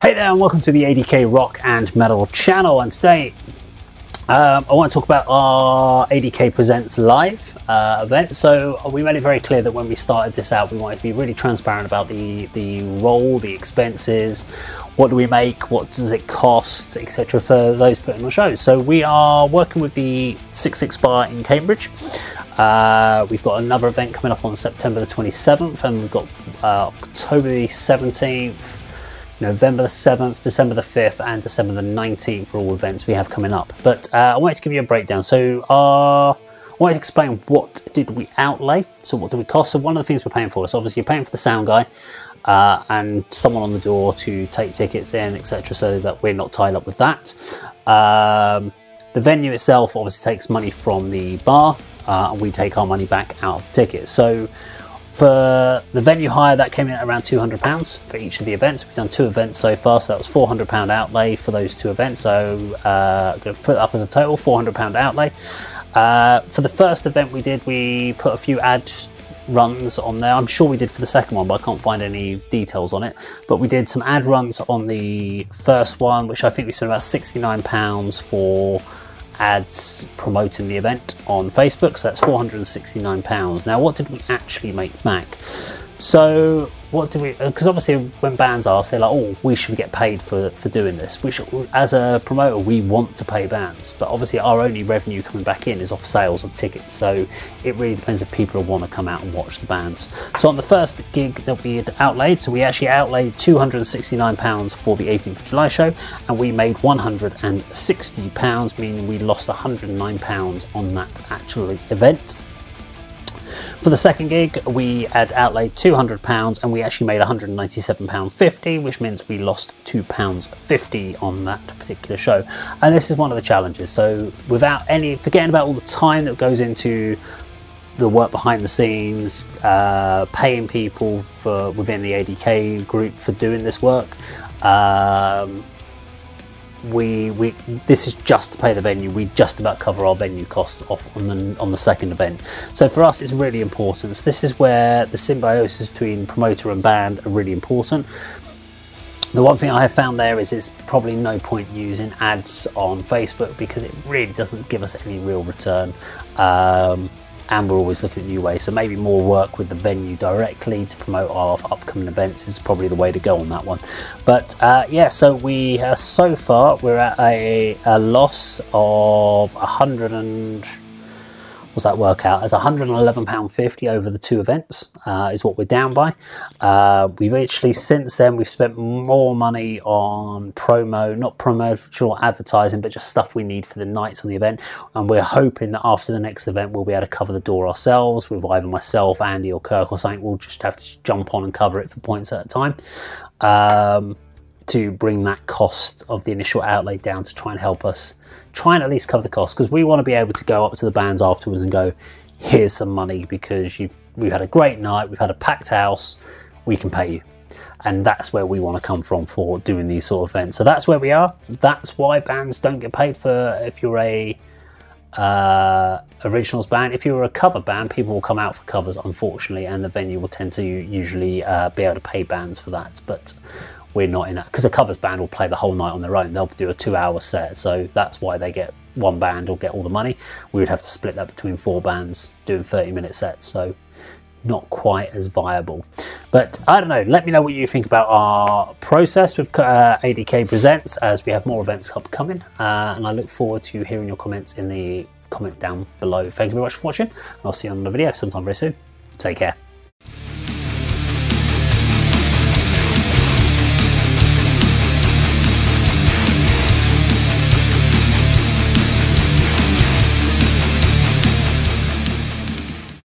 Hey there and welcome to the A.D.K Rock and Metal channel, and today I want to talk about our A.D.K Presents Live event. So we made it very clear that when we started this out we wanted to be really transparent about the role, the expenses, what do we make, what does it cost, etc. for those putting on shows. So we are working with the 66 Bar in Cambridge. We've got another event coming up on September the 27th, and we've got October the 17th, November the 7th, December the 5th and December the 19th for all events we have coming up. But I wanted to give you a breakdown. So I wanted to explain what did we outlay, so what do we cost. So one of the things we're paying for is obviously you're paying for the sound guy and someone on the door to take tickets in, etc., so that we're not tied up with that. The venue itself obviously takes money from the bar and we take our money back out of the tickets. So for the venue hire, that came in at around £200 for each of the events. We've done 2 events so far, so that was £400 outlay for those 2 events. So I'm going to put it up as a total £400 outlay. For the first event we did, we put a few ad runs on there. I'm sure we did for the second one, but I can't find any details on it. But we did some ad runs on the first one, which I think we spent about £69 for ads promoting the event on Facebook, so that's £469. Now what did we actually make back? So what do we, because obviously when bands ask, they're like, oh, we should get paid for doing this. We should, as a promoter, we want to pay bands, but obviously our only revenue coming back in is off sales of tickets, so it really depends if people want to come out and watch the bands. So on the first gig that we had outlaid, so we actually outlaid £269 for the 18th of July show, and we made £160, meaning we lost £109 on that actual event. For the second gig, we had outlaid £200 and we actually made £197.50, which means we lost £2.50 on that particular show. And this is one of the challenges. So without forgetting about all the time that goes into the work behind the scenes, paying people for within the A.D.K group for doing this work, this is just to pay the venue. We just about cover our venue costs off on the second event. So for us it's really important. So this is where the symbiosis between promoter and band are really important. The one thing I have found there is it's probably no point using ads on Facebook because it really doesn't give us any real return. And we're always looking at new ways, so maybe more work with the venue directly to promote our upcoming events is probably the way to go on that one. But yeah, so we so far we're at a loss of what's that work out as? £111.50 over the 2 events is what we're down by. We've actually since then we've spent more money on not promotional advertising, but just stuff we need for the nights on the event, and we're hoping that after the next event we'll be able to cover the door ourselves with either myself, Andy or Kirk or something. We'll just have to jump on and cover it for points at a time to bring that cost of the initial outlay down, to try and help us try and at least cover the cost, because we want to be able to go up to the bands afterwards and go, here's some money because we've had a great night, we've had a packed house, we can pay you. And that's where we want to come from for doing these sort of events. So that's where we are. That's why bands don't get paid for, if you're a originals band. If you're a cover band, people will come out for covers, unfortunately, and the venue will tend to usually be able to pay bands for that. But we're not in that, because a covers band will play the whole night on their own. They'll do a 2-hour set, so that's why they get one band will get all the money. We would have to split that between 4 bands doing 30-minute sets, so not quite as viable. But I don't know, let me know what you think about our process with A.D.K Presents, as we have more events upcoming, and I look forward to hearing your comments in the comment down below. Thank you very much for watching, and I'll see you on another video sometime very soon. Take care.